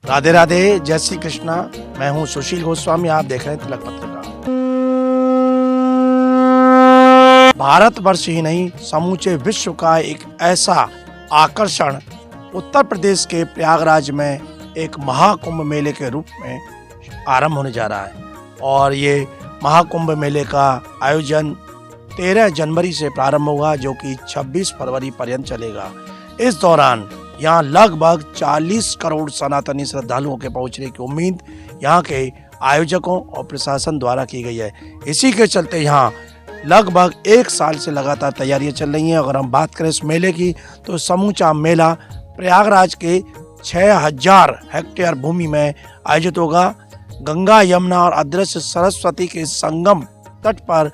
राधे राधे, जय श्री कृष्णा। मैं हूं सुशील गोस्वामी, आप देख रहे हैं तिलक पत्रिका। भारतवर्ष ही नहीं, समूचे विश्व का एक ऐसा आकर्षण उत्तर प्रदेश के प्रयागराज में एक महाकुंभ मेले के रूप में आरंभ होने जा रहा है। और ये महाकुंभ मेले का आयोजन 13 जनवरी से प्रारंभ होगा, जो कि 26 फरवरी पर्यंत चलेगा। इस दौरान यहाँ लगभग 40 करोड़ सनातनी श्रद्धालुओं के पहुंचने की उम्मीद यहाँ के आयोजकों और प्रशासन द्वारा की गई है। इसी के चलते यहाँ लगभग 1 साल से लगातार तैयारियां चल रही हैं। अगर हम बात करें इस मेले की, तो समूचा मेला प्रयागराज के 6000 हेक्टेयर भूमि में आयोजित होगा। गंगा, यमुना और अदृश्य सरस्वती के संगम तट पर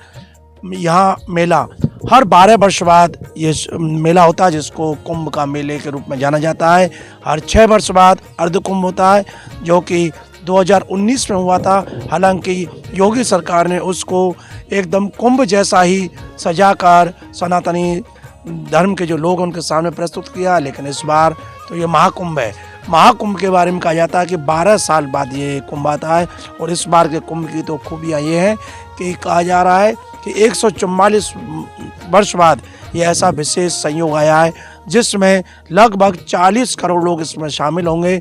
यहाँ मेला हर 12 वर्ष बाद ये मेला होता है, जिसको कुंभ का मेले के रूप में जाना जाता है। हर 6 वर्ष बाद अर्ध कुंभ होता है, जो कि 2019 में हुआ था। हालांकि योगी सरकार ने उसको एकदम कुंभ जैसा ही सजाकर सनातनी धर्म के जो लोग उनके सामने प्रस्तुत किया, लेकिन इस बार तो ये महाकुंभ है। महाकुंभ के बारे में कहा जाता है कि 12 साल बाद ये कुंभ आता है। और इस बार के कुंभ की तो खूबियाँ ये हैं कि कहा जा रहा है कि 144 वर्ष बाद ये ऐसा विशेष संयोग आया है, जिसमें लगभग 40 करोड़ लोग इसमें शामिल होंगे।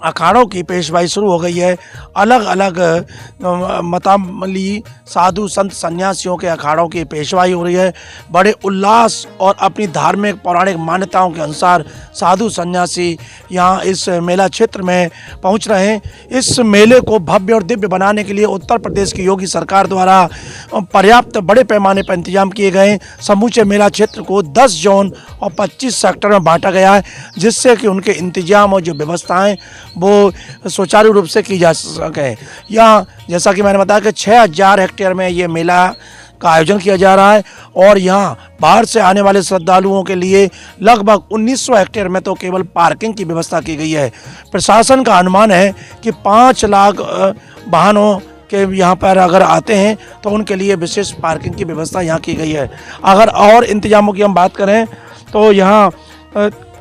अखाड़ों की पेशवाई शुरू हो गई है। अलग अलग मतावली साधु संत सन्यासियों के अखाड़ों की पेशवाई हो रही है। बड़े उल्लास और अपनी धार्मिक पौराणिक मान्यताओं के अनुसार साधु सन्यासी यहाँ इस मेला क्षेत्र में पहुँच रहे हैं। इस मेले को भव्य और दिव्य बनाने के लिए उत्तर प्रदेश की योगी सरकार द्वारा पर्याप्त बड़े पैमाने पर इंतजाम किए गए। समूचे मेला क्षेत्र को 10 जोन और 25 सेक्टर में बांटा गया है, जिससे कि उनके इंतजाम और जो व्यवस्थाएं वो सुचारू रूप से की जा सके। यहाँ जैसा कि मैंने बताया कि 6000 हेक्टेयर में ये मेला का आयोजन किया जा रहा है। और यहाँ बाहर से आने वाले श्रद्धालुओं के लिए लगभग 1900 हेक्टेयर में तो केवल पार्किंग की व्यवस्था की गई है। प्रशासन का अनुमान है कि 5 लाख वाहनों के यहाँ पर अगर आते हैं तो उनके लिए विशेष पार्किंग की व्यवस्था यहाँ की गई है। अगर और इंतजामों की हम बात करें तो यहाँ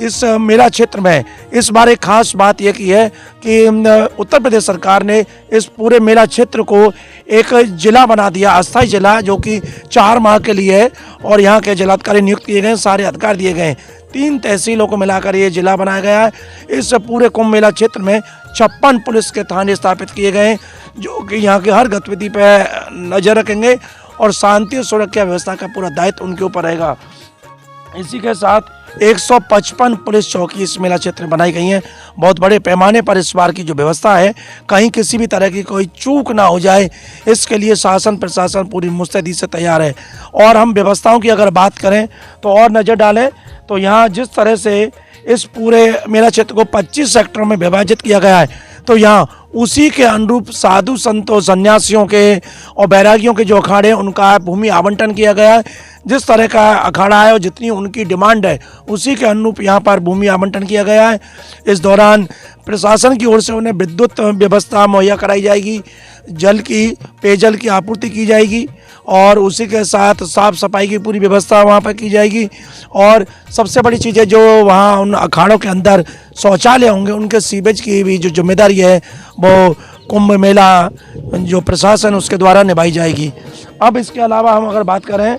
इस मेला क्षेत्र में इस बार एक खास बात यह की है कि उत्तर प्रदेश सरकार ने इस पूरे मेला क्षेत्र को एक जिला बना दिया, अस्थायी जिला, जो कि 4 माह के लिए है। और यहाँ के जिलाधिकारी नियुक्त किए गए, सारे अधिकार दिए गए। 3 तहसीलों को मिलाकर ये जिला बनाया गया है। इस पूरे कुंभ मेला क्षेत्र में 56 पुलिस के थाने स्थापित किए गए, जो कि यहाँ की हर गतिविधि पर नजर रखेंगे और शांति और सुरक्षा व्यवस्था का पूरा दायित्व उनके ऊपर रहेगा। इसी के साथ 155 पुलिस चौकी इस मेला क्षेत्र में बनाई गई हैं। बहुत बड़े पैमाने पर इस बार की जो व्यवस्था है, कहीं किसी भी तरह की कोई चूक ना हो जाए, इसके लिए शासन प्रशासन पूरी मुस्तैदी से तैयार है। और हम व्यवस्थाओं की अगर बात करें तो और नज़र डालें तो यहाँ जिस तरह से इस पूरे मेला क्षेत्र को 25 सेक्टरों में विभाजित किया गया है, तो यहाँ उसी के अनुरूप साधु संतों सन्यासियों के और बैरागियों के जो अखाड़े हैं उनका भूमि आवंटन किया गया है। जिस तरह का अखाड़ा है और जितनी उनकी डिमांड है, उसी के अनुरूप यहाँ पर भूमि आवंटन किया गया है। इस दौरान प्रशासन की ओर से उन्हें विद्युत व्यवस्था मुहैया कराई जाएगी, जल की पेयजल की आपूर्ति की जाएगी और उसी के साथ साफ सफाई की पूरी व्यवस्था वहाँ पर की जाएगी। और सबसे बड़ी चीज़ है, जो वहाँ उन अखाड़ों के अंदर शौचालय होंगे, उनके सीवेज की भी जो जिम्मेदारी है वो कुंभ मेला जो प्रशासन उसके द्वारा निभाई जाएगी। अब इसके अलावा हम अगर बात करें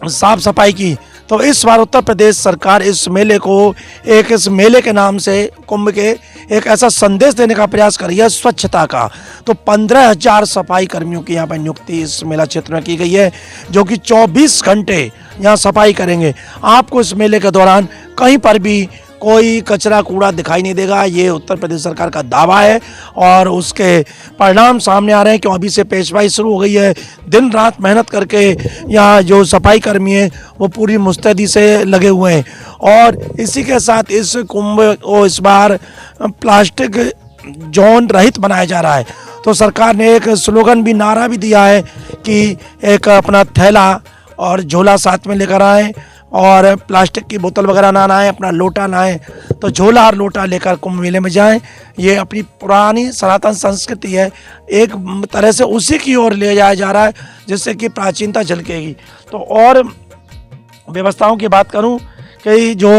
साफ सफाई की, तो इस बार उत्तर प्रदेश सरकार इस मेले को इस मेले के नाम से कुंभ के एक ऐसा संदेश देने का प्रयास कर रही है, स्वच्छता का। तो 15,000 सफाई कर्मियों की यहाँ पर नियुक्ति इस मेला क्षेत्र में की गई है, जो कि 24 घंटे यहाँ सफाई करेंगे। आपको इस मेले के दौरान कहीं पर भी कोई कचरा कूड़ा दिखाई नहीं देगा, ये उत्तर प्रदेश सरकार का दावा है। और उसके परिणाम सामने आ रहे हैं, क्यों अभी से पेशवाई शुरू हो गई है। दिन रात मेहनत करके यहाँ जो सफाई कर्मी हैं वो पूरी मुस्तैदी से लगे हुए हैं। और इसी के साथ इस कुंभ को इस बार प्लास्टिक जोन रहित बनाया जा रहा है। तो सरकार ने एक स्लोगन भी, नारा भी दिया है कि एक अपना थैला और झोला साथ में लेकर आए और प्लास्टिक की बोतल वगैरह ना लाएं, अपना लोटा लाएं, तो झोला और लोटा लेकर कुंभ मेले में जाएं। ये अपनी पुरानी सनातन संस्कृति है, एक तरह से उसी की ओर ले जाया जा रहा है, जिससे कि प्राचीनता झलकेगी। तो और व्यवस्थाओं की बात करूं कि जो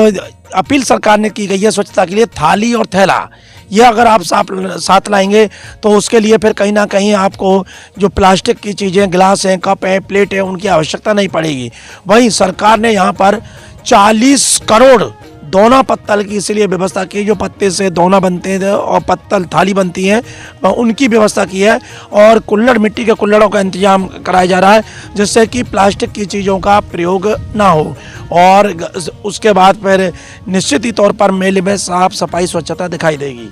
अपील सरकार ने की गई है स्वच्छता के लिए, थाली और थैला, ये अगर आप साथ लाएंगे तो उसके लिए फिर कहीं ना कहीं आपको जो प्लास्टिक की चीज़ें, गिलास हैं, कप हैं, प्लेट हैं, उनकी आवश्यकता नहीं पड़ेगी। वहीं सरकार ने यहाँ पर 40 करोड़ दोना पत्तल की इसलिए व्यवस्था की, जो पत्ते से दोना बनते हैं और पत्तल थाली बनती हैं, उनकी व्यवस्था की है। और कुल्हड़, मिट्टी के कुल्हड़ों का इंतजाम कराया जा रहा है, जिससे कि प्लास्टिक की चीज़ों का प्रयोग ना हो। और उसके बाद फिर निश्चित ही तौर पर मेले में साफ सफाई, स्वच्छता दिखाई देगी।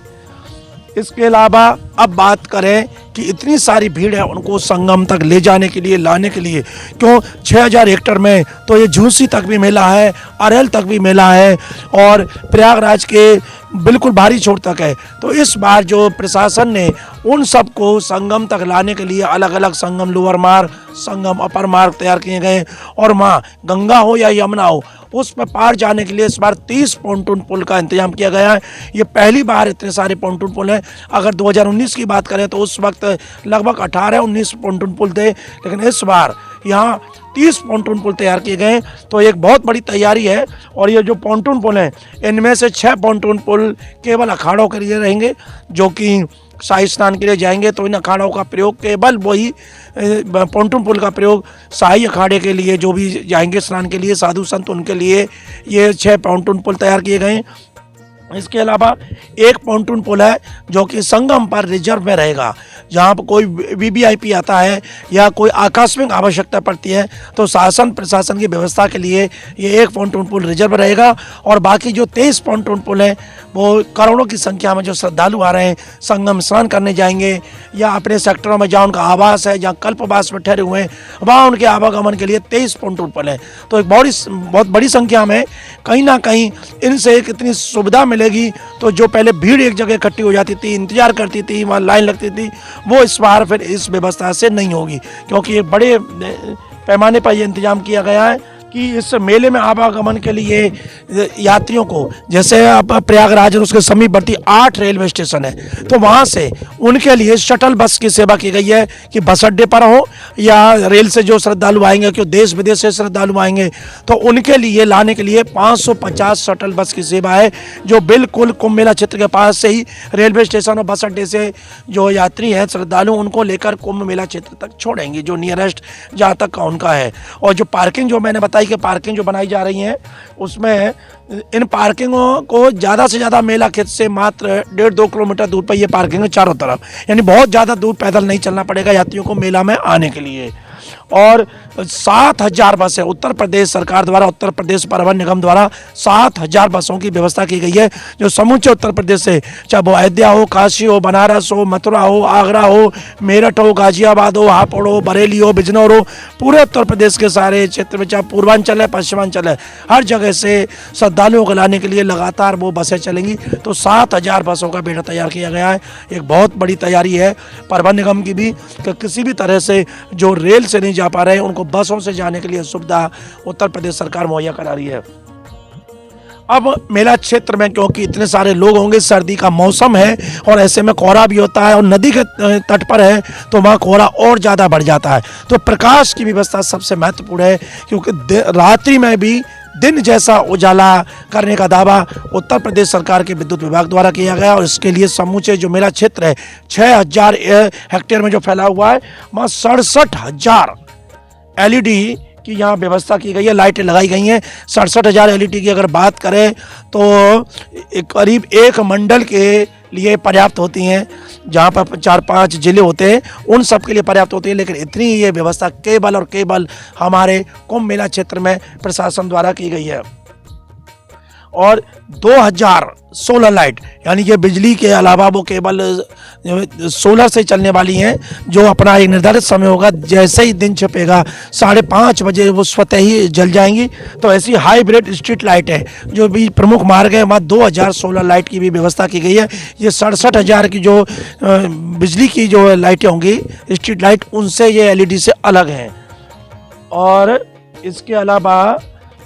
इसके अलावा अब बात करें कि इतनी सारी भीड़ है, उनको संगम तक ले जाने के लिए, लाने के लिए, क्यों 6000 हेक्टेयर में तो ये झूसी तक भी मेला है, अरेल तक भी मेला है और प्रयागराज के बिल्कुल बाहरी छोर तक है। तो इस बार जो प्रशासन ने उन सबको संगम तक लाने के लिए अलग अलग संगम, लोअर मार्ग, संगम अपर मार्ग तैयार किए गए। और वहाँ गंगा हो या यमुना हो, उस पर पार जाने के लिए इस बार 30 पॉन्टून पुल का इंतजाम किया गया है। ये पहली बार इतने सारे पॉन्टून पुल हैं। अगर 2019 की बात करें तो उस वक्त लगभग 18-19 पॉन्टून पुल थे, लेकिन इस बार यहाँ 30 पॉन्टून पुल तैयार किए गए। तो एक बहुत बड़ी तैयारी है। और ये जो पॉन्टून पुल हैं, इनमें से 6 पॉन्टून पुल केवल अखाड़ों के लिए रहेंगे, जो कि शाही स्नान के लिए जाएंगे तो इन अखाड़ों का प्रयोग, केवल वही पॉन्टून पुल का प्रयोग शाही अखाड़े के लिए, जो भी जाएंगे स्नान के लिए साधु संत, उनके लिए ये 6 पॉन्टून पुल तैयार किए गए। इसके अलावा एक पॉन्टून पुल है जो कि संगम पर रिजर्व में रहेगा। जहाँ पर कोई वीवीआईपी आता है या कोई आकस्मिक आवश्यकता पड़ती है तो शासन प्रशासन की व्यवस्था के लिए ये एक पॉन्टून पुल रिजर्व रहेगा। और बाकी जो 23 पॉन्टून पुल हैं, वो करोड़ों की संख्या में जो श्रद्धालु आ रहे हैं, संगम स्नान करने जाएंगे या अपने सेक्टरों में जहाँ उनका आवास है, जहाँ कल्पवास में ठहरे हुए हैं, वहाँ उनके आवागमन के लिए 23 पॉन्टून पुल हैं। तो एक बहुत बड़ी संख्या में कहीं ना कहीं इनसे एक इतनी सुविधा मिलेगी। तो जो पहले भीड़ एक जगह इकट्ठी हो जाती थी, इंतजार करती थी, वहाँ लाइन लगती थी, वो इस बार फिर इस व्यवस्था से नहीं होगी, क्योंकि एक बड़े पैमाने पर यह इंतजाम किया गया है कि इस मेले में आवागमन के लिए यात्रियों को, जैसे अब प्रयागराज और उसके समीपवर्ती 8 रेलवे स्टेशन है, तो वहाँ से उनके लिए शटल बस की सेवा की गई है कि बस अड्डे पर हो या रेल से जो श्रद्धालु आएंगे, क्यों देश विदेश से श्रद्धालु आएंगे, तो उनके लिए लाने के लिए 550 शटल बस की सेवा है, जो बिल्कुल कुंभ मेला क्षेत्र के पास से ही रेलवे स्टेशन और बस अड्डे से जो यात्री हैं, श्रद्धालु, उनको लेकर कुंभ मेला क्षेत्र तक छोड़ेंगी, जो नियरेस्ट जहाँ तक का उनका है। और जो पार्किंग जो मैंने बताई कि पार्किंग जो बनाई जा रही हैं, उसमें इन पार्किंगों को ज़्यादा से ज़्यादा मेला क्षेत्र से मात्र 1.5-2 किलोमीटर दूर पर ये पार्किंग है चारों तरफ, यानी बहुत ज़्यादा दूर पैदल नहीं चलना पड़ेगा यात्रियों को मेला में आने के लिए। और 7000 बसें उत्तर प्रदेश सरकार द्वारा, उत्तर प्रदेश परिवहन निगम द्वारा 7000 बसों की व्यवस्था की गई है, जो समूचे उत्तर प्रदेश से, चाहे वो अयोध्या हो, काशी हो, बनारस हो, मथुरा हो, आगरा हो, मेरठ हो, गाजियाबाद हो, हापुड़ हो, बरेली हो, बिजनौर हो, पूरे उत्तर प्रदेश के सारे क्षेत्र में, चाहे पूर्वांचल है, पश्चिमांचल है, हर जगह से श्रद्धालुओं को लाने के लिए लगातार वो बसें चलेंगी। तो 7000 बसों का बेड़ा तैयार किया गया है। एक बहुत बड़ी तैयारी है परिवहन निगम की भी, कि किसी भी तरह से जो रेल से नहीं जा पा रहे हैं, उनको बसों से जाने के लिए सुविधा उत्तर प्रदेश सरकार मुहैया करा रही है। अब मेला क्षेत्र में क्योंकि इतने सारे लोग होंगे, सर्दी का मौसम है और ऐसे में कोहरा भी होता है और नदी के तट पर है तो वहाँ कोहरा और ज़्यादा बढ़ जाता है। तो प्रकाश की व्यवस्था सबसे महत्वपूर्ण है, क्योंकि रात्रि में भी दिन जैसा उजाला करने का दावा उत्तर प्रदेश सरकार के विद्युत विभाग द्वारा किया गया। और इसके लिए समूचे जो मेला क्षेत्र है 6000 हेक्टेयर में जो फैला हुआ है, वहाँ 67,000 LED की यहाँ व्यवस्था की गई है, लाइटें लगाई गई हैं। 67,000 LED की अगर बात करें तो करीब एक मंडल के लिए पर्याप्त होती हैं, जहाँ पर 4-5 जिले होते हैं उन सब के लिए पर्याप्त होती है। लेकिन इतनी ये व्यवस्था केवल और केवल हमारे कुंभ मेला क्षेत्र में प्रशासन द्वारा की गई है। और 2000 सोलर लाइट, यानी कि बिजली के अलावा वो केवल सोलर से चलने वाली हैं, जो अपना एक निर्धारित समय होगा, जैसे ही दिन छिपेगा 5:30 बजे वो स्वतः ही जल जाएंगी। तो ऐसी हाइब्रिड स्ट्रीट लाइट है, जो भी प्रमुख मार्ग है वहाँ 2000 सोलर लाइट की भी व्यवस्था की गई है। ये 67,000 की जो बिजली की जो लाइटें होंगी स्ट्रीट लाइट, उनसे ये LED से अलग हैं। और इसके अलावा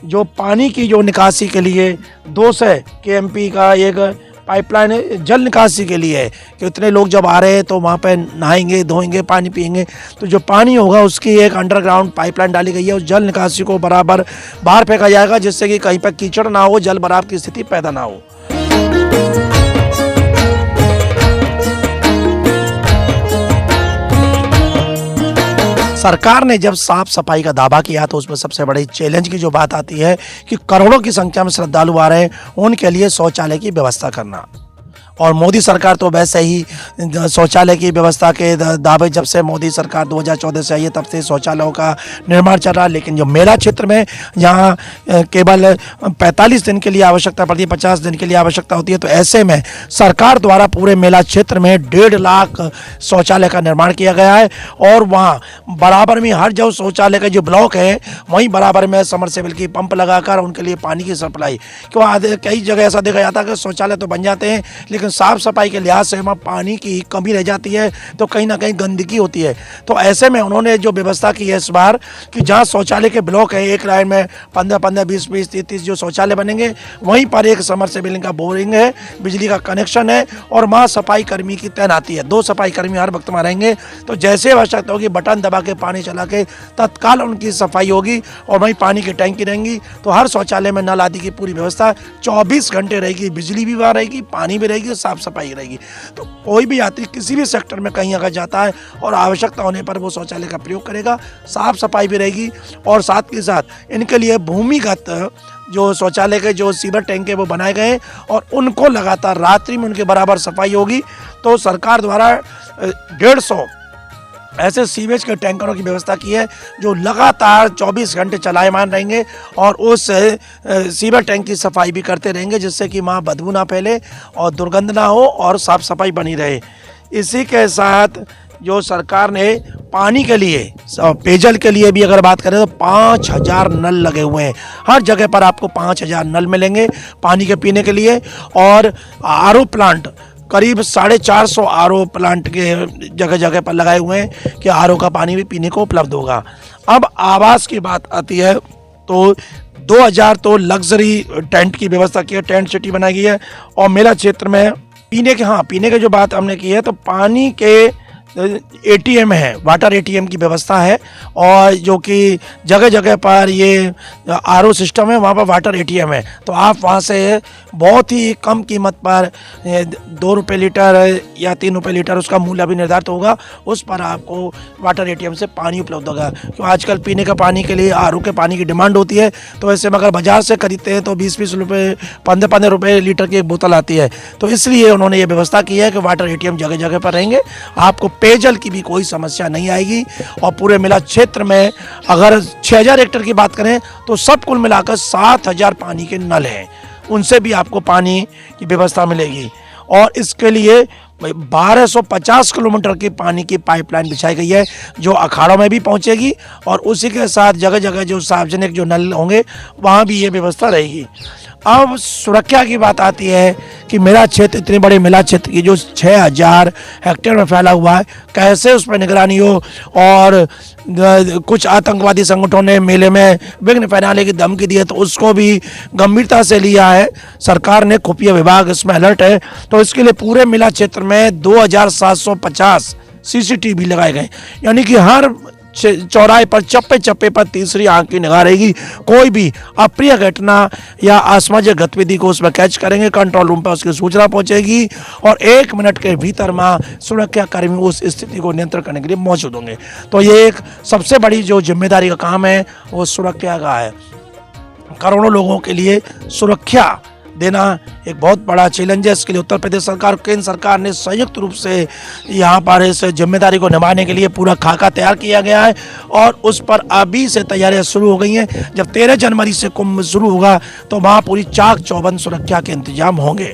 जो पानी की जो निकासी के लिए 200 KMP का एक पाइपलाइन जल निकासी के लिए है कि इतने लोग जब आ रहे हैं तो वहाँ पे नहाएंगे, धोएंगे, पानी पिएंगे, तो जो पानी होगा उसकी एक अंडरग्राउंड पाइपलाइन डाली गई है। उस जल निकासी को बराबर बाहर फेंका जाएगा जिससे कि कहीं पर कीचड़ ना हो, जल भराव की स्थिति पैदा ना हो। सरकार ने जब साफ सफाई का दावा किया तो उसमें सबसे बड़ी चैलेंज की जो बात आती है कि करोड़ों की संख्या में श्रद्धालु आ रहे हैं, उनके लिए शौचालय की व्यवस्था करना। और मोदी सरकार तो वैसे ही शौचालय की व्यवस्था के दावे, जब से मोदी सरकार 2014 से आई है तब से शौचालयों का निर्माण चल रहा है। लेकिन जो मेला क्षेत्र में जहाँ केवल 45 दिन के लिए आवश्यकता पड़ती है, 50 दिन के लिए आवश्यकता होती है, तो ऐसे में सरकार द्वारा पूरे मेला क्षेत्र में 1.5 लाख शौचालय का निर्माण किया गया है। और वहाँ बराबर में हर जो शौचालय का जो ब्लॉक है वहीं बराबर में समरसेबल की पंप लगाकर उनके लिए पानी की सप्लाई, क्यों कई जगह ऐसा देखा जाता है कि शौचालय तो बन जाते हैं लेकिन साफ सफाई के लिहाज से वहाँ पानी की कमी रह जाती है, तो कहीं ना कहीं गंदगी होती है। तो ऐसे में उन्होंने जो व्यवस्था की है इस बार कि जहाँ शौचालय के ब्लॉक है, एक लाइन में 15-15, 20-20, 30-30 जो शौचालय बनेंगे, वहीं पर एक समरसेबल का बोरिंग है, बिजली का कनेक्शन है और वहाँ सफाई कर्मी की तैनाती है। 2 सफाई कर्मी हर वक्त में रहेंगे, तो जैसे आवश्यकता होगी बटन दबा के पानी चला के तत्काल उनकी सफाई होगी और वहीं पानी की टैंकी रहेंगी। तो हर शौचालय में नल आदि की पूरी व्यवस्था 24 घंटे रहेगी, बिजली भी वहाँ रहेगी, पानी भी रहेगी, साफ सफाई रहेगी। तो कोई भी यात्री किसी भी सेक्टर में कहीं अगर जाता है और आवश्यकता होने पर वो शौचालय का प्रयोग करेगा, साफ सफाई भी रहेगी और साथ के साथ इनके लिए भूमिगत जो शौचालय के जो सीवर टैंक है वो बनाए गए और उनको लगातार रात्रि में उनके बराबर सफाई होगी। तो सरकार द्वारा 150 ऐसे सीवेज के टैंकरों की व्यवस्था की है जो लगातार 24 घंटे चलायमान रहेंगे और उस सीवर टैंक की सफाई भी करते रहेंगे, जिससे कि वहाँ बदबू ना फैले और दुर्गंध ना हो और साफ सफाई बनी रहे। इसी के साथ जो सरकार ने पानी के लिए, पेयजल के लिए भी अगर बात करें तो 5000 नल लगे हुए हैं। हर जगह पर आपको 5000 नल मिलेंगे पानी के पीने के लिए। और आरओ प्लांट करीब 450 आरओ प्लांट के जगह जगह पर लगाए हुए हैं कि आरओ का पानी भी पीने को उपलब्ध होगा। अब आवास की बात आती है तो 2000 तो लग्जरी टेंट की व्यवस्था की है, टेंट सिटी बनाई गई है। और मेला क्षेत्र में पीने के जो बात हमने की है तो पानी के एटीएम है, वाटर एटीएम की व्यवस्था है और जो कि जगह जगह पर ये आरओ सिस्टम है, वहाँ पर वाटर एटीएम है। तो आप वहाँ से बहुत ही कम कीमत पर 2 रुपये लीटर या 3 रुपये लीटर उसका मूल्य भी निर्धारित होगा, उस पर आपको वाटर एटीएम से पानी उपलब्ध होगा। क्यों आजकल पीने का पानी के लिए आरओ के पानी की डिमांड होती है, तो ऐसे में अगर बाजार से खरीदते हैं तो 20-20 रुपये, 15-15 रुपये लीटर की एक बोतल आती है। तो इसलिए उन्होंने ये व्यवस्था की है कि वाटर एटीएम जगह जगह पर रहेंगे, आपको पेयजल की भी कोई समस्या नहीं आएगी। और पूरे मेला क्षेत्र में अगर 6000 हेक्टेयर की बात करें तो सब कुल मिलाकर 7000 पानी के नल हैं, उनसे भी आपको पानी की व्यवस्था मिलेगी। और इसके लिए 1250 किलोमीटर की पानी की पाइपलाइन बिछाई गई है जो अखाड़ों में भी पहुंचेगी और उसी के साथ जगह जगह जो सार्वजनिक जो नल होंगे वहाँ भी ये व्यवस्था रहेगी। अब सुरक्षा की बात आती है कि मेला क्षेत्र, इतने बड़े मेला क्षेत्र की जो 6000 हेक्टेयर में फैला हुआ है, कैसे उस पर निगरानी हो। और कुछ आतंकवादी संगठनों ने मेले में विघ्न फैलाने की धमकी दी है, तो उसको भी गंभीरता से लिया है सरकार ने, खुफिया विभाग इसमें अलर्ट है। तो इसके लिए पूरे मेला क्षेत्र में 2750 सीसीटीवी लगाए गए, यानी कि हर चौराहे पर चप्पे चप्पे पर तीसरी आंख की निगाह रहेगी। कोई भी अप्रिय घटना या असामाजिक गतिविधि को उसमें कैच करेंगे, कंट्रोल रूम पर उसकी सूचना पहुंचेगी और 1 मिनट के भीतर में सुरक्षा कर्मी उस स्थिति को नियंत्रण करने के लिए मौजूद होंगे। तो ये एक सबसे बड़ी जो जिम्मेदारी का काम है वो सुरक्षा का है। करोड़ों लोगों के लिए सुरक्षा देना एक बहुत बड़ा चैलेंज है। इसके लिए उत्तर प्रदेश सरकार, केंद्र सरकार ने संयुक्त रूप से यहाँ पर इस जिम्मेदारी को निभाने के लिए पूरा खाका तैयार किया गया है और उस पर अभी से तैयारियां शुरू हो गई हैं। जब 13 जनवरी से कुंभ शुरू होगा तो वहाँ पूरी चाक चौबंद सुरक्षा के इंतजाम होंगे।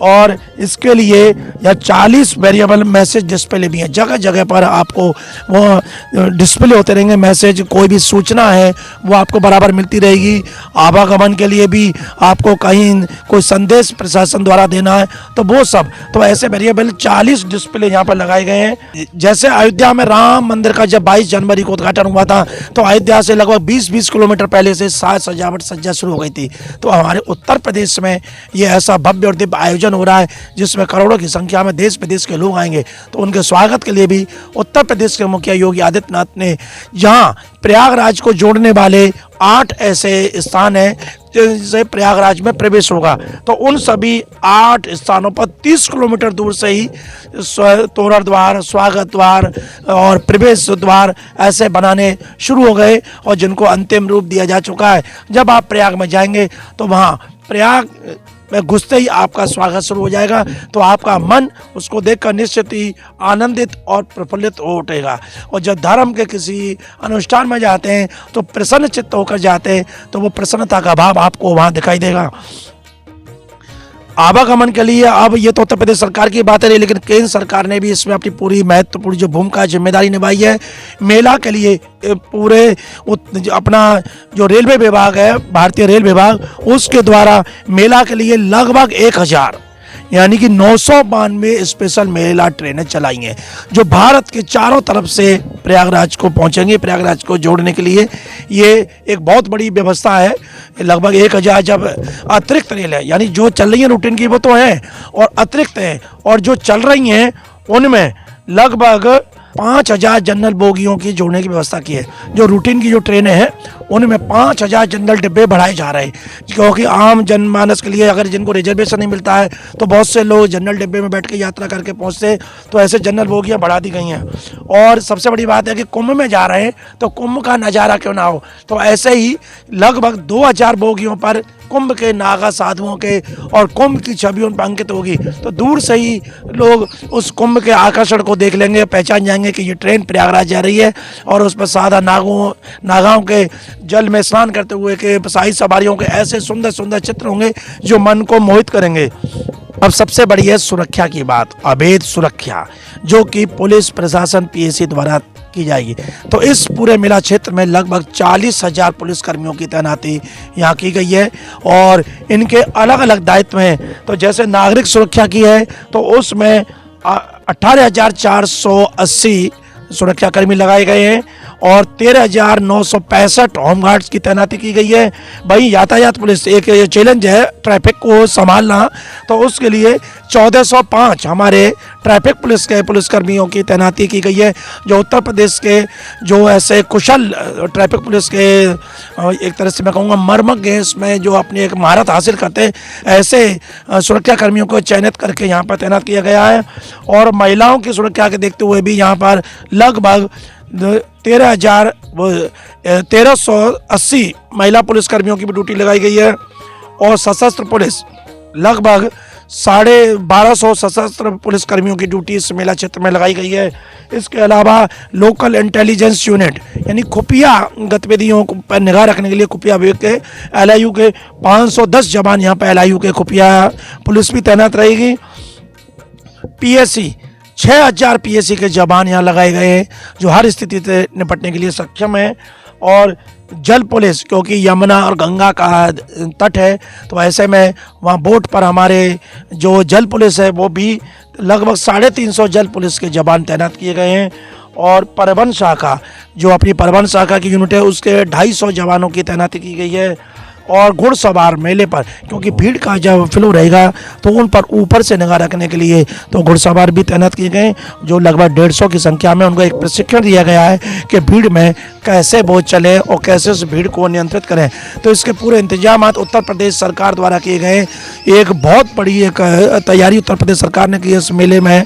और इसके लिए यह 40 वेरिएबल मैसेज डिस्प्ले भी हैं, जगह जगह पर आपको वो डिस्प्ले होते रहेंगे मैसेज, कोई भी सूचना है वो आपको बराबर मिलती रहेगी। आवागमन के लिए भी आपको कहीं कोई संदेश प्रशासन द्वारा देना है तो वो सब, तो ऐसे वेरिएबल 40 डिस्प्ले यहाँ पर लगाए गए हैं। जैसे अयोध्या में राम मंदिर का जब 22 जनवरी को उद्घाटन हुआ था तो अयोध्या से लगभग 20-20 किलोमीटर पहले से साज सजावट सज्जा शुरू हो गई थी। तो हमारे उत्तर प्रदेश में ये ऐसा भव्य और दिव्य आयोजन हो रहा है जिसमें करोड़ों की संख्या में देश विदेश के लोग आएंगे। तो उनके स्वागत के लिए भी उत्तर प्रदेश के मुखिया योगी आदित्यनाथ ने जहाँ प्रयागराज को जोड़ने वाले 8 ऐसे स्थान हैं जिनसे प्रयागराज में प्रवेश होगा, तो उन सभी 8 स्थानों पर 30 किलोमीटर दूर से ही तोरण द्वार, स्वागत द्वार और प्रवेश द्वार ऐसे बनाने शुरू हो गए और जिनको अंतिम रूप दिया जा चुका है। जब आप प्रयाग में जाएंगे तो वहाँ प्रयाग में घुसते ही आपका स्वागत शुरू हो जाएगा, तो आपका मन उसको देखकर निश्चित ही आनंदित और प्रफुल्लित हो उठेगा। और जब धर्म के किसी अनुष्ठान में जाते हैं तो प्रसन्न चित्त होकर जाते हैं, तो वो प्रसन्नता का भाव आपको वहाँ दिखाई देगा। आवागमन के लिए अब ये तो उत्तर प्रदेश सरकार की बात है, लेकिन केंद्र सरकार ने भी इसमें अपनी पूरी महत्वपूर्ण जो भूमिका जिम्मेदारी निभाई है। मेला के लिए पूरे अपना जो रेलवे विभाग है, भारतीय रेल विभाग, उसके द्वारा मेला के लिए लगभग 1000 यानी कि 992 स्पेशल मेला ट्रेनें चलाई हैं जो भारत के चारों तरफ से प्रयागराज को पहुंचेंगे। प्रयागराज को जोड़ने के लिए ये एक बहुत बड़ी व्यवस्था है। लगभग 1000 जब अतिरिक्त रेल है, यानी जो चल रही है रूटीन की वो तो है और अतिरिक्त है, और जो चल रही हैं उनमें लगभग 5000 जनरल बोगियों की जोड़ने की व्यवस्था की है। जो रूटीन की जो ट्रेनें हैं उनमें 5000 जनरल डिब्बे बढ़ाए जा रहे हैं, क्योंकि आम जनमानस के लिए अगर जिनको रिजर्वेशन नहीं मिलता है तो बहुत से लोग जनरल डिब्बे में बैठ के यात्रा करके पहुंचते, तो ऐसे जनरल बोगियां बढ़ा दी गई हैं। और सबसे बड़ी बात है कि कुंभ में जा रहे हैं तो कुंभ का नज़ारा क्यों ना हो, तो ऐसे ही लगभग 2000 बोगियों पर कुंभ के नागा साधुओं के और कुंभ की छवि उन पर अंकित होगी। तो दूर से ही लोग उस कुंभ के आकर्षण को देख लेंगे, पहचान जाएंगे कि ये ट्रेन प्रयागराज जा रही है, और उस पर सादा नागाओं के जल में स्नान करते हुए के शाही सवारियों के ऐसे सुंदर सुंदर चित्र होंगे जो मन को मोहित करेंगे। अब सबसे बड़ी है सुरक्षा की बात, अवैध सुरक्षा जो कि पुलिस प्रशासन पीएसी द्वारा की जाएगी। तो इस पूरे मेला क्षेत्र में लगभग 40,000 पुलिस कर्मियों की तैनाती यहाँ की गई है और इनके अलग अलग दायित्व हैं। तो जैसे नागरिक सुरक्षा की है तो उसमें 18,480 सुरक्षा कर्मी लगाए गए हैं और 13,965 होमगार्ड्स की तैनाती की गई है। वहीं यातायात पुलिस एक चैलेंज है ट्रैफिक को संभालना, तो उसके लिए 1405 हमारे ट्रैफिक पुलिस के पुलिसकर्मियों की तैनाती की गई है, जो उत्तर प्रदेश के जो ऐसे कुशल ट्रैफिक पुलिस के एक तरह से मैं कहूँगा मर्मज्ञ इसमें जो अपनी एक महारत हासिल करते हैं, ऐसे सुरक्षा कर्मियों को चयनित करके यहाँ पर तैनात किया गया है। और महिलाओं की सुरक्षा के देखते हुए भी यहाँ पर लगभग 1380 महिला पुलिसकर्मियों की भी ड्यूटी लगाई गई है और सशस्त्र पुलिस लगभग 1250 सशस्त्र पुलिसकर्मियों की ड्यूटी इस मेला क्षेत्र में लगाई गई है। इसके अलावा लोकल इंटेलिजेंस यूनिट यानी खुफिया गतिविधियों पर निगाह रखने के लिए खुफिया विभाग के LIU के 510 जवान यहाँ पर LIU के खुफिया पुलिस भी तैनात रहेगी। PSC 6000 PSC के जवान यहाँ लगाए गए हैं जो हर स्थिति से निपटने के लिए सक्षम है। और जल पुलिस, क्योंकि यमुना और गंगा का तट है तो ऐसे में वहाँ बोट पर हमारे जो जल पुलिस है वो भी लगभग 350 जल पुलिस के जवान तैनात किए गए हैं। और परिवहन शाखा जो अपनी परिवहन शाखा की यूनिट है उसके 250 जवानों की तैनाती की गई है। और घुड़सवार मेले पर क्योंकि भीड़ का जब फ्लो रहेगा तो उन पर ऊपर से निगाह रखने के लिए तो घुड़सवार भी तैनात किए गए जो लगभग 150 की संख्या में। उनको एक प्रशिक्षण दिया गया है कि भीड़ में कैसे वो चले और कैसे उस भीड़ को नियंत्रित करें। तो इसके पूरे इंतजाम उत्तर प्रदेश सरकार द्वारा किए गए। एक बहुत बड़ी एक तैयारी उत्तर प्रदेश सरकार ने की इस मेले में।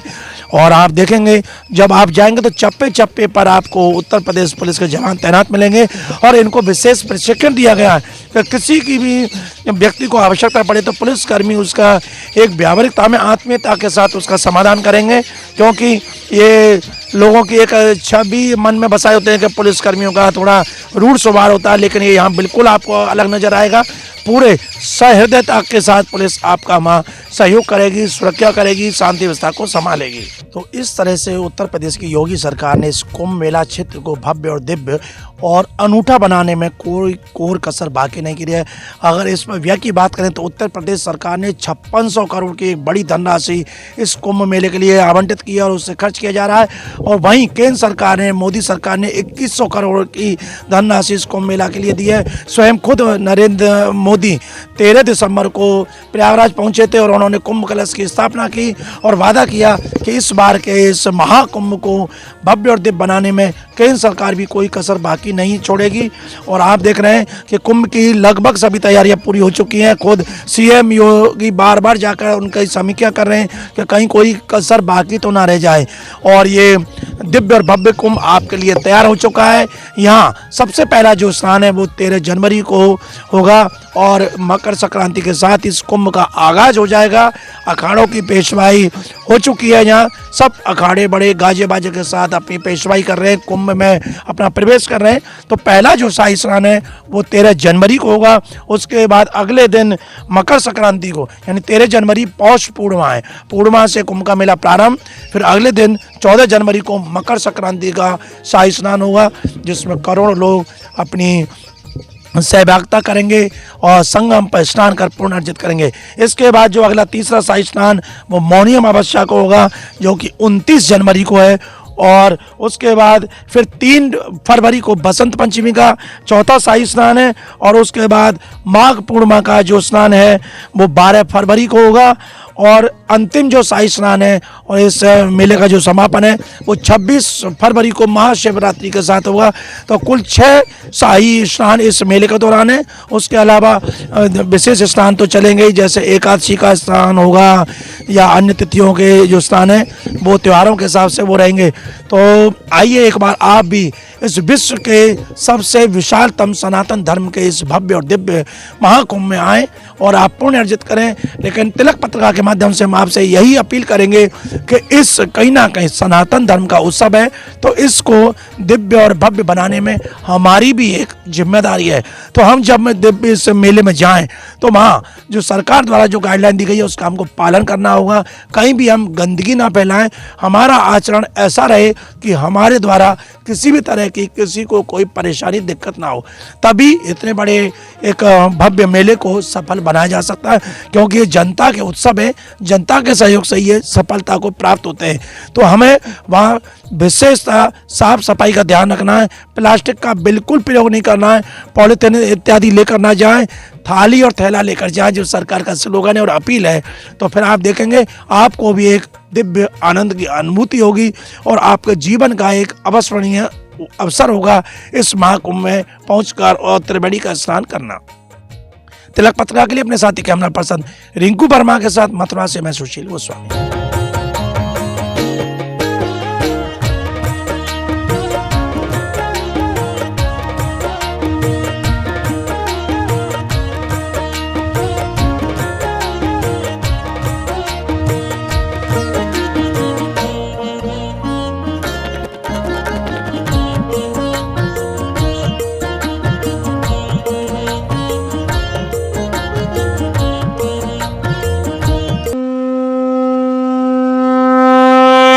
और आप देखेंगे जब आप जाएंगे तो चप्पे चप्पे पर आपको उत्तर प्रदेश पुलिस के जवान तैनात मिलेंगे और इनको विशेष प्रशिक्षण दिया गया है कि किसी की भी व्यक्ति को आवश्यकता पड़े तो पुलिसकर्मी उसका एक व्यावहारिकता में आत्मीयता के साथ उसका समाधान करेंगे। क्योंकि ये लोगों की एक छवि मन में बसाए होते हैं कि पुलिसकर्मियों का थोड़ा रूढ़ स्वभाव होता है, लेकिन ये यहाँ बिल्कुल आपको अलग नजर आएगा। पूरे सहृदयता के साथ पुलिस आपका वहाँ सहयोग करेगी, सुरक्षा करेगी, शांति व्यवस्था को संभालेगी। तो इस तरह से उत्तर प्रदेश की योगी सरकार ने इस कुंभ मेला क्षेत्र को भव्य और दिव्य और अनूठा बनाने में कोई कसर बाकी नहीं की है। अगर इस पर व्यय की बात करें तो उत्तर प्रदेश सरकार ने 5600 करोड़ की एक बड़ी धनराशि इस कुंभ मेले के लिए आवंटित की है और उससे खर्च किया जा रहा है। और वहीं केंद्र सरकार ने, मोदी सरकार ने 2100 करोड़ की धनराशि इस कुंभ मेला के लिए दी है। स्वयं खुद नरेंद्र मोदी 13 दिसंबर को प्रयागराज पहुंचे थे और उन्होंने कुंभ कलश की स्थापना की और वादा किया कि इस बार के इस महाकुंभ को भव्य और दिव्य बनाने में केंद्र सरकार भी कोई कसर बाकी नहीं छोड़ेगी। और आप देख रहे हैं कि कुंभ की लगभग सभी तैयारियां पूरी हो चुकी हैं। खुद सीएम योगी बार बार जाकर उनकी समीक्षा कर रहे हैं कि कहीं कोई कसर बाकी तो ना रह जाए। और ये दिव्य और भव्य कुंभ आपके लिए तैयार हो चुका है। यहाँ सबसे पहला जो स्नान है वो 13 जनवरी को होगा और मकर संक्रांति के साथ इस कुंभ का आगाज हो जाएगा। अखाड़ों की पेशवाई हो चुकी है। यहाँ सब अखाड़े बड़े गाजे बाजे के साथ अपनी पेशवाई कर रहे हैं, कुंभ में अपना प्रवेश कर रहे हैं। तो पहला जो शाही स्नान है वो 13 जनवरी को होगा। उसके बाद अगले दिन मकर संक्रांति को, यानी 13 जनवरी पौष पूर्णिमा है, पूर्णिमा से कुंभ का मेला प्रारंभ। फिर अगले दिन 14 जनवरी को मकर संक्रांति का शाही स्नान होगा, जिसमें करोड़ों लोग अपनी सहभागिता करेंगे और संगम पर स्नान कर पुण्य अर्जित करेंगे। इसके बाद जो अगला तीसरा शाही स्नान वो मौनी अमावस्या को होगा, जो कि 29 जनवरी को है। और उसके बाद फिर 3 फरवरी को बसंत पंचमी का चौथा शाही स्नान है। और उसके बाद माघ पूर्णिमा का जो स्नान है वो 12 फरवरी को होगा। और अंतिम जो शाही स्नान है और इस मेले का जो समापन है वो 26 फरवरी को महाशिवरात्रि के साथ होगा। तो कुल 6 शाही स्नान इस मेले के दौरान है। उसके अलावा विशेष स्नान तो चलेंगे ही, जैसे एकादशी का स्नान होगा या अन्य तिथियों के जो स्नान है वो त्योहारों के हिसाब से वो रहेंगे। तो आइए एक बार आप भी इस विश्व के सबसे विशालतम सनातन धर्म के इस भव्य और दिव्य महाकुंभ में आएं और आप पुण्य अर्जित करें। लेकिन तिलक पत्रिका के माध्यम से हम आपसे यही अपील करेंगे कि इस कहीं ना कहीं सनातन धर्म का उत्सव है, तो इसको दिव्य और भव्य बनाने में हमारी भी एक जिम्मेदारी है। तो हम जब दिव्य इस मेले में जाएं तो वहाँ जो सरकार द्वारा जो गाइडलाइन दी गई है उसका हमको पालन करना होगा। कहीं भी हम गंदगी ना फैलाएं, हमारा आचरण ऐसा रहे कि हमारे द्वारा किसी भी तरह की किसी को कोई परेशानी दिक्कत ना हो। तभी इतने बड़े एक भव्य मेले को सफल बनाया जा सकता है, क्योंकि ये जनता के उत्सव है, जनता के सहयोग से ये सफलता को प्राप्त होते हैं। तो हमें वहाँ विशेषतः साफ सफाई का ध्यान रखना है, प्लास्टिक का बिल्कुल प्रयोग नहीं करना है, पॉलीथीन इत्यादि लेकर ना जाएं, थाली और थैला लेकर जाएं, जो सरकार का स्लोगन है और अपील है। तो फिर आप देखेंगे आपको भी एक दिव्य आनंद की अनुभूति होगी और आपके जीवन का एक अविस्मरणीय अवसर होगा इस महाकुंभ में पहुंचकर और त्रिवेणी का स्नान करना। तिलक पत्रिका के लिए अपने साथी कैमरा पर्सन रिंकू वर्मा के साथ मथुरा से मैं सुशील गोस्वामी।